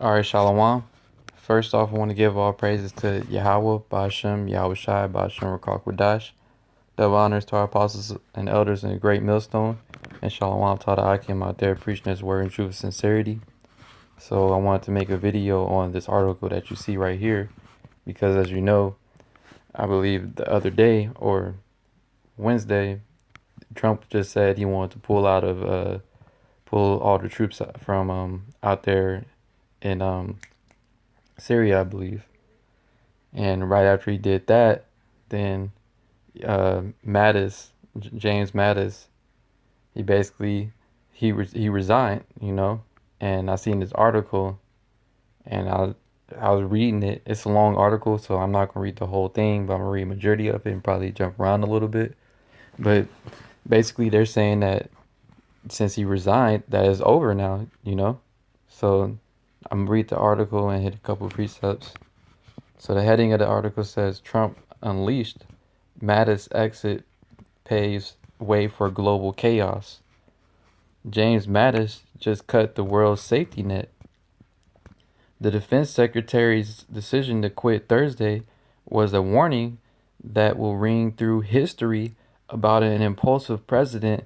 All right, Shalom. First off, I want to give all praises to Yahweh, Ba'ashem, Yahweh Shai, Ba'ashem, Rakak Wadash. Double honors to our apostles and elders in the great millstone. And Shalom to all the Akim out there preaching his word in truth and sincerity. So I wanted to make a video on this article that you see right here. Because as you know, I believe the other day or Wednesday, Trump just said he wanted to pull all the troops from out there in Syria, I believe. And right after he did that, then Mattis, James Mattis, he basically he resigned, And I seen this article, and I was reading it. It's a long article, so I'm not gonna read the whole thing, but I'm gonna read majority of it and probably jump around a little bit. But basically, they're saying that since he resigned, that is over now. So I'm gonna read the article and hit a couple of precepts. So the heading of the article says Trump unleashed, Mattis exit paves way for global chaos. James Mattis just cut the world's safety net. The defense secretary's decision to quit Thursday was a warning that will ring through history about an impulsive president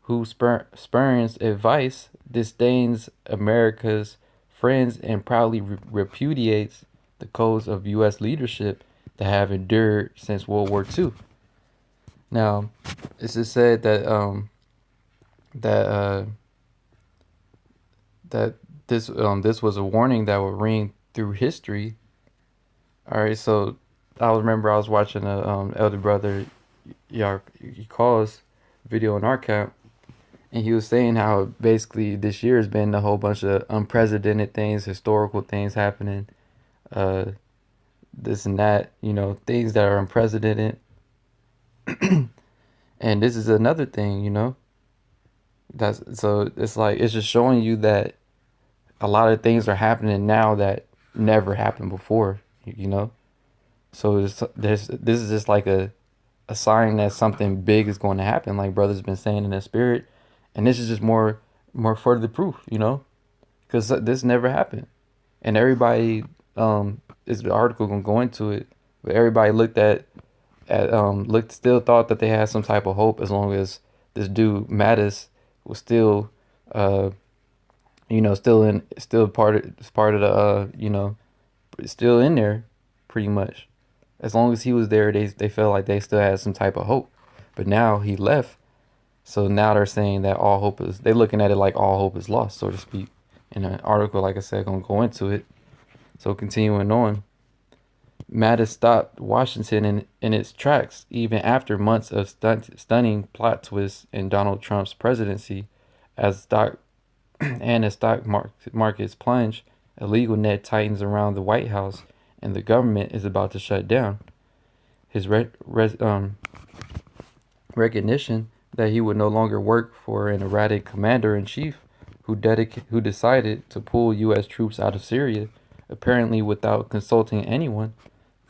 who spurns advice, disdains America's friends, and proudly repudiates the codes of U.S. leadership that have endured since World War II. Now, it's just said that that this was a warning that would ring through history. All right, so I remember I was watching a elder brother, he calls video in our camp, and he was saying how basically this year has been a whole bunch of unprecedented things, historical things happening, uh, this and that, things that are unprecedented. And this is another thing. That's so it's like it's just showing you that a lot of things are happening now that never happened before. So this is just like a sign that something big is going to happen, like brother's been saying in the spirit, and this is just more further proof, because this never happened, and everybody is the article gonna go into it, but everybody looked still thought that they had some type of hope as long as this dude Mattis was still still part of the still in there pretty much. As long as he was there, they felt like they still had some type of hope. But now he left, so now they're saying that they're looking at it like all hope is lost, so to speak. In an article, like I said, gonna go into it. So continuing on, Mattis stopped Washington in its tracks even after months of stunning plot twists in Donald Trump's presidency, as stock markets plunge, a legal net tightens around the White House, and the government is about to shut down. His recognition that he would no longer work for an erratic commander-in-chief who decided to pull U.S. troops out of Syria, apparently without consulting anyone,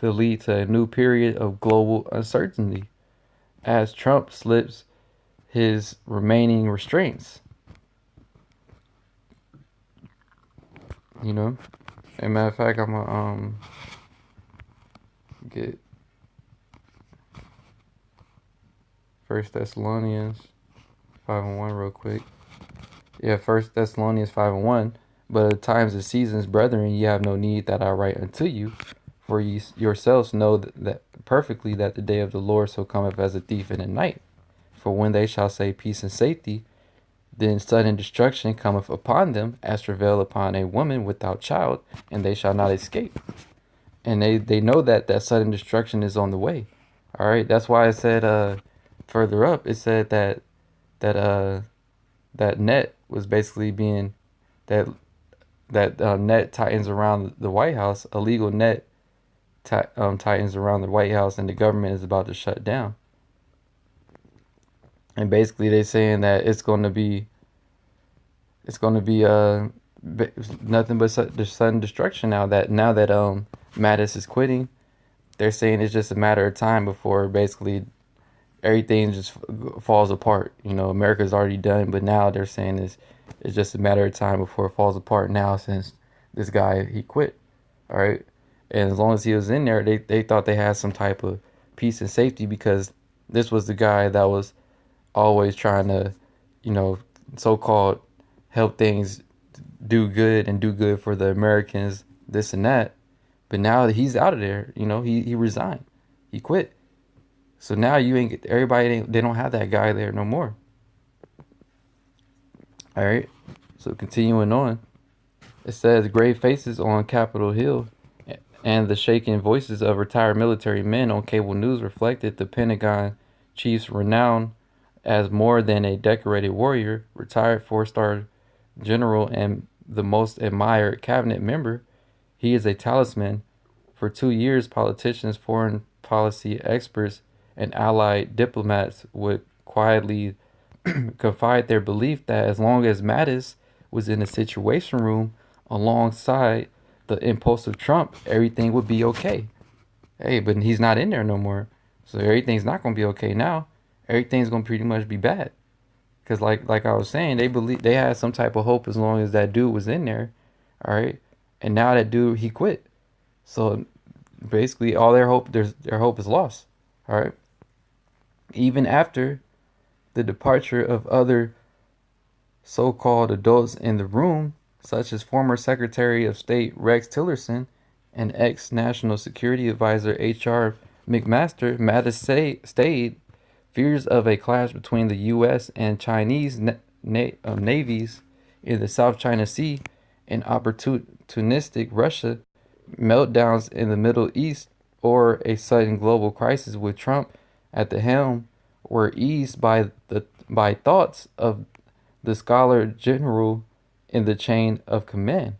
could lead to a new period of global uncertainty as Trump slips his remaining restraints. As a matter of fact, I'm gonna get First Thessalonians 5:1 real quick. Yeah, First Thessalonians 5:1. But at times and seasons, brethren, ye have no need that I write unto you, for ye yourselves know that perfectly that the day of the Lord so cometh as a thief in the night. For when they shall say peace and safety, then sudden destruction cometh upon them, as travail upon a woman without child, and they shall not escape. And they know that sudden destruction is on the way. All right, that's why I said further up, it said that that net was basically being that net tightens around the White House, a legal net tightens around the White House, and the government is about to shut down. And basically, they're saying that it's going to be nothing but sudden destruction now that Mattis is quitting. They're saying it's just a matter of time before basically everything just falls apart. America's already done, but now they're saying it's just a matter of time before it falls apart now, since this guy, he quit. All right. And as long as he was in there, they thought they had some type of peace and safety because this was the guy that was always trying to, you know, so called help things do good for the Americans, this and that. But now that he's out of there, he resigned. He quit. So now you ain't everybody ain't, they don't have that guy there no more. All right. So continuing on, it says grave faces on Capitol Hill and the shaking voices of retired military men on cable news reflected the Pentagon chief's renown as more than a decorated warrior, retired four-star general, and the most admired cabinet member. He is a talisman. For 2 years, politicians, foreign policy experts, and allied diplomats would quietly confide their belief that as long as Mattis was in the Situation Room alongside the impulsive Trump, everything would be okay. Hey, but he's not in there no more, so everything's not gonna be okay now. Everything's gonna pretty much be bad. Cause like I was saying, they had some type of hope as long as that dude was in there, all right. And now that dude he quit, so basically all their hope is lost, all right. Even after the departure of other so-called adults in the room, such as former Secretary of State Rex Tillerson and ex-National Security Advisor H.R. McMaster, Mattis stayed. Fears of a clash between the U.S. and Chinese navies in the South China Sea and opportunistic Russia meltdowns in the Middle East or a sudden global crisis with Trump at the helm were eased by thoughts of the scholar general in the chain of command.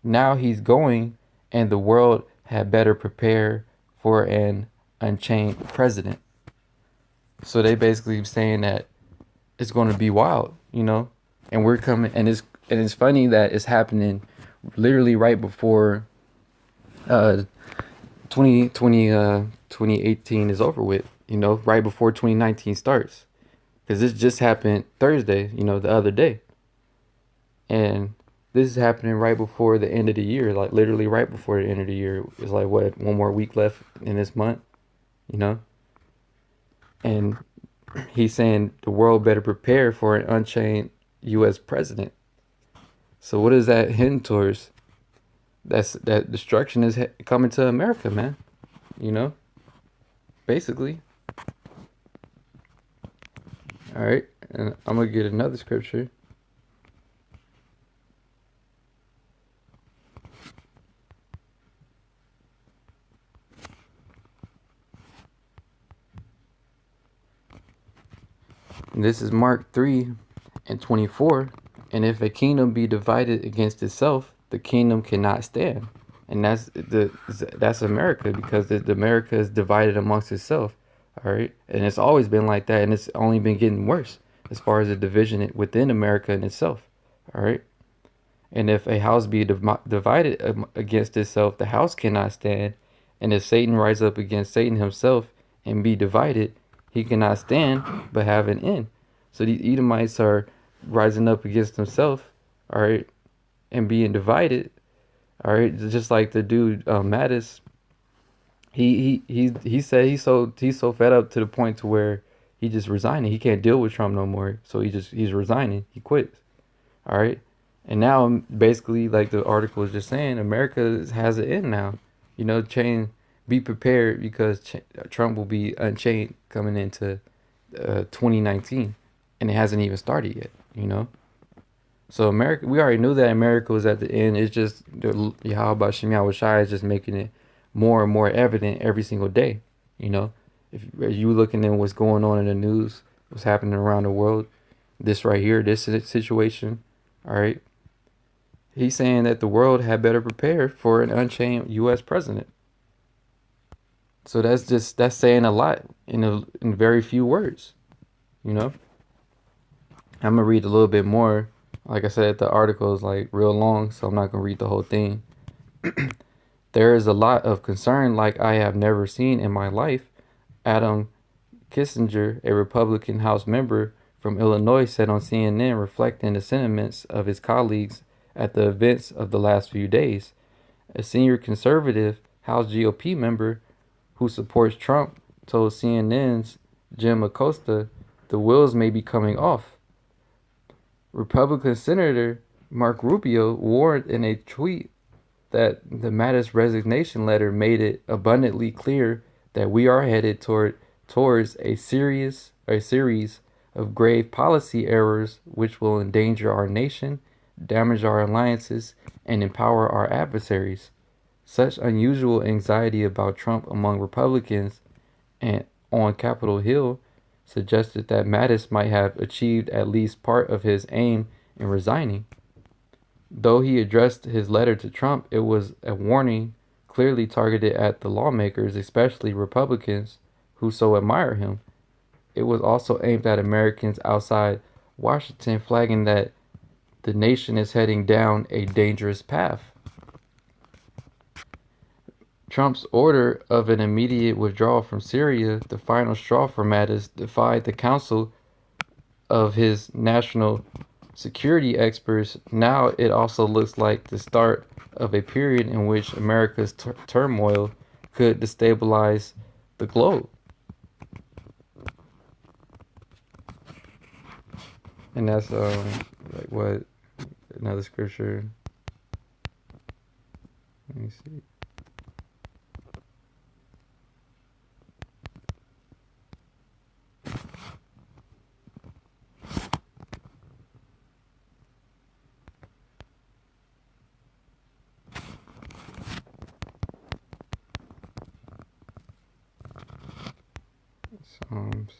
Now he's going, and the world had better prepare for an unchained president. So they basically saying that it's going to be wild, and we're coming, and it's funny that it's happening literally right before uh 2018 is over with, right before 2019 starts, because this just happened Thursday, the other day, and this is happening right before the end of the year, like literally right before the end of the year. It's like what, one more week left in this month, you know, and he's saying the world better prepare for an unchained U.S. president. So what is that hinting towards? That destruction is coming to America, man. You know, basically. All right, and I'm gonna get another scripture. And this is Mark 3:24. And if a kingdom be divided against itself, the kingdom cannot stand. And that's America, because the America is divided amongst itself. All right, and it's always been like that, and it's only been getting worse as far as the division within America in itself. All right, and if a house be divided against itself, the house cannot stand. And if Satan rise up against Satan himself and be divided, he cannot stand but have an end. So the Edomites are rising up against themselves, all right, and being divided, all right, just like the dude Mattis. He said he's so fed up to the point to where he just resigning. He can't deal with Trump no more, so he's resigning. He quits, all right. And now basically, like the article is just saying, America has an end now. Be prepared, because Trump will be unchained coming into 2019, and it hasn't even started yet. So America, we already knew that America was at the end. It's just the Yahweh Shem Yahweh Shai is just making it more and more evident every single day. If you looking at what's going on in the news, what's happening around the world, this right here, this situation, all right. He's saying that the world had better prepare for an unchained U.S. president. So that's saying a lot in very few words. I'm gonna read a little bit more. Like I said, the article is like real long, so I'm not gonna read the whole thing. There is a lot of concern like I have never seen in my life. Adam Kissinger, a Republican House member from Illinois, said on CNN, reflecting the sentiments of his colleagues at the events of the last few days. A senior conservative House GOP member who supports Trump told CNN's Jim Acosta the wheels may be coming off. Republican Senator Mark Rubio warned in a tweet that the Mattis resignation letter made it abundantly clear that we are headed towards a series of grave policy errors which will endanger our nation, damage our alliances, and empower our adversaries. Such unusual anxiety about Trump among Republicans and on Capitol Hill suggested that Mattis might have achieved at least part of his aim in resigning. Though he addressed his letter to Trump, it was a warning clearly targeted at the lawmakers, especially Republicans, who so admire him. It was also aimed at Americans outside Washington, flagging that the nation is heading down a dangerous path. Trump's order of an immediate withdrawal from Syria, the final straw for Mattis, defied the counsel of his national security experts. Now it also looks like the start of a period in which America's turmoil could destabilize the globe. And that's like what another scripture. Let me see. Psalms.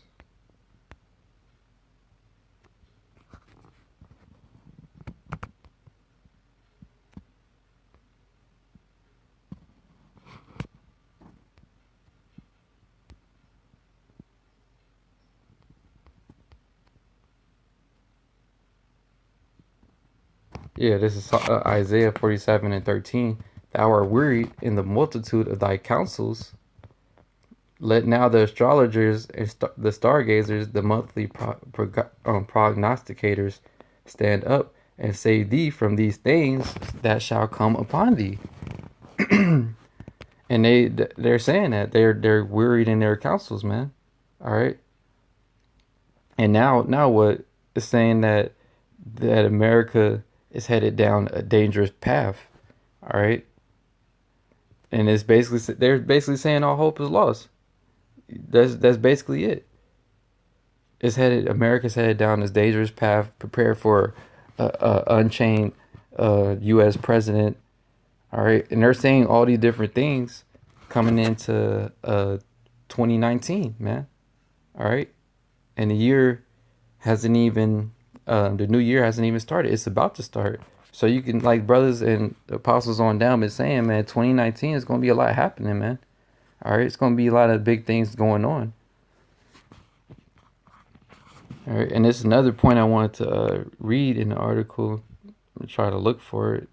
Yeah, this is Isaiah 47 and 13. Thou art wearied in the multitude of thy counsels. Let now the astrologers and the stargazers, the monthly prognosticators, stand up and save thee from these things that shall come upon thee. And they're saying that they're wearied in their counsels, man. All right. And now what is saying that America is headed down a dangerous path. All right. And they're basically saying all hope is lost. That's basically it. America's headed down this dangerous path. Prepare for a unchained U.S. president. All right, and they're saying all these different things coming into 2019, man. All right, and the new year hasn't even started. It's about to start. So you can, like brothers and apostles on down, been saying, man, 2019 is gonna be a lot happening, man. All right, it's gonna be a lot of big things going on. All right, and there's another point I wanted to read in the article. I'm gonna try to look for it.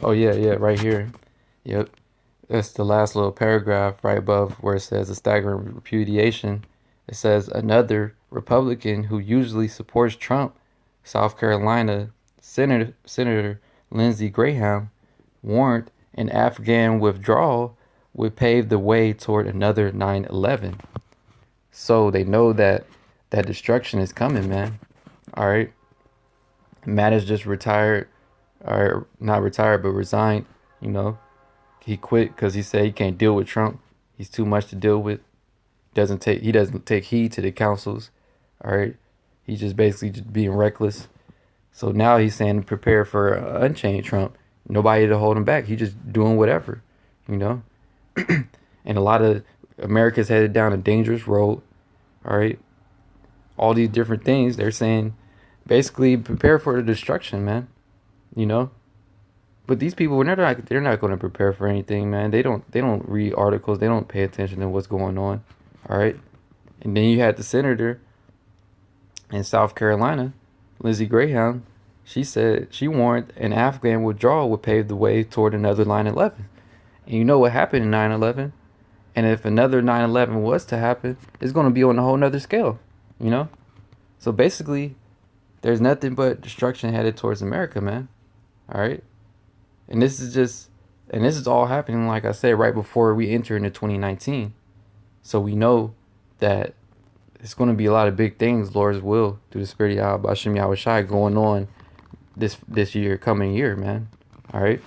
Oh yeah, right here. Yep, that's the last little paragraph right above where it says a staggering repudiation. It says another Republican who usually supports Trump, South Carolina Senator Lindsey Graham, warned an Afghan withdrawal would pave the way toward another 9/11. So they know that destruction is coming, man. All right. Mattis just retired, or not retired, but resigned. You know, he quit because he said he can't deal with Trump. He's too much to deal with. He doesn't take heed to the counsels. All right, he's just basically just being reckless. So now he's saying prepare for unchained Trump. Nobody to hold him back. He's just doing whatever, you know. And a lot of America's headed down a dangerous road. All right, all these different things they're saying, basically prepare for the destruction, man. You know. But these people, they're not going to prepare for anything, man. They don't read articles. They don't pay attention to what's going on. All right. And then you had the senator in South Carolina, Lindsey Graham, She said she warned an Afghan withdrawal would pave the way toward another 9/11. And you know what happened in 9/11? And if another 9/11 was to happen, it's going to be on a whole nother scale, you know? So basically, there's nothing but destruction headed towards America, man. All right? And this is all happening, like I said, right before we enter into 2019. So we know that it's going to be a lot of big things, Lord's will, through the Spirit of Yahweh, Hashem Yahweh Shai, going on this year, coming year, man. All right?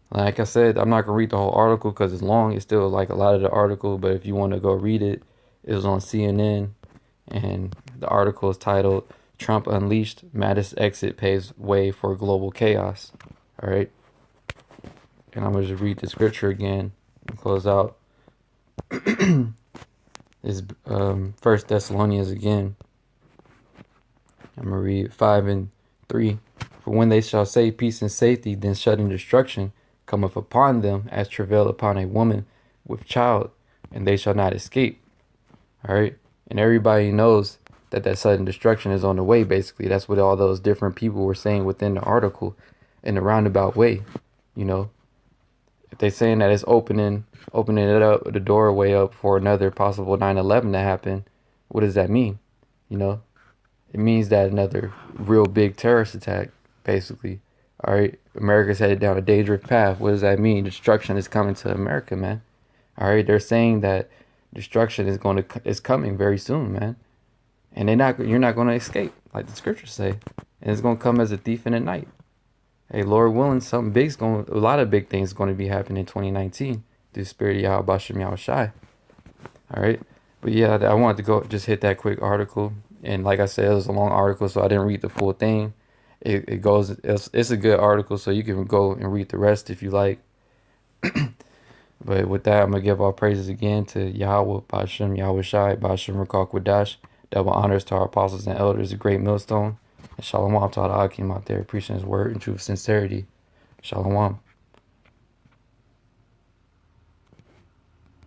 Like I said, I'm not going to read the whole article because it's long. It's still like a lot of the article, but if you want to go read it, it was on CNN, and the article is titled Trump Unleashed, Mattis Exit Paves Way for Global Chaos. All right? And I'm going to just read the scripture again and close out. Is First Thessalonians again. I'm going to read 5:3. For when they shall say peace and safety, then sudden destruction cometh upon them as travail upon a woman with child, and they shall not escape. All right? And everybody knows that sudden destruction is on the way, basically. That's what all those different people were saying within the article in a roundabout way, you know. If they're saying that it's opening it up, the doorway up for another possible 9/11 to happen, what does that mean? You know, it means that another real big terrorist attack, basically. All right, America's headed down a dangerous path. What does that mean? Destruction is coming to America, man. All right, they're saying that destruction is coming very soon, man. And you're not going to escape, like the scriptures say. And it's going to come as a thief in the night. Hey, Lord willing, a lot of big things going to be happening in 2019 through the Spirit of Yahweh Bashem Yahweh Shai. All right. But yeah, I wanted to go just hit that quick article. And like I said, it was a long article, so I didn't read the full thing. It's a good article, so you can go and read the rest if you like. But with that, I'm going to give all praises again to Yahweh, Bashem, Yahweh Shai, Bashem, Rakak, Wadash. Double honors to our apostles and elders, a great millstone. And Shalom to all the Akim out there, preaching his word in truth, sincerity. Shalom.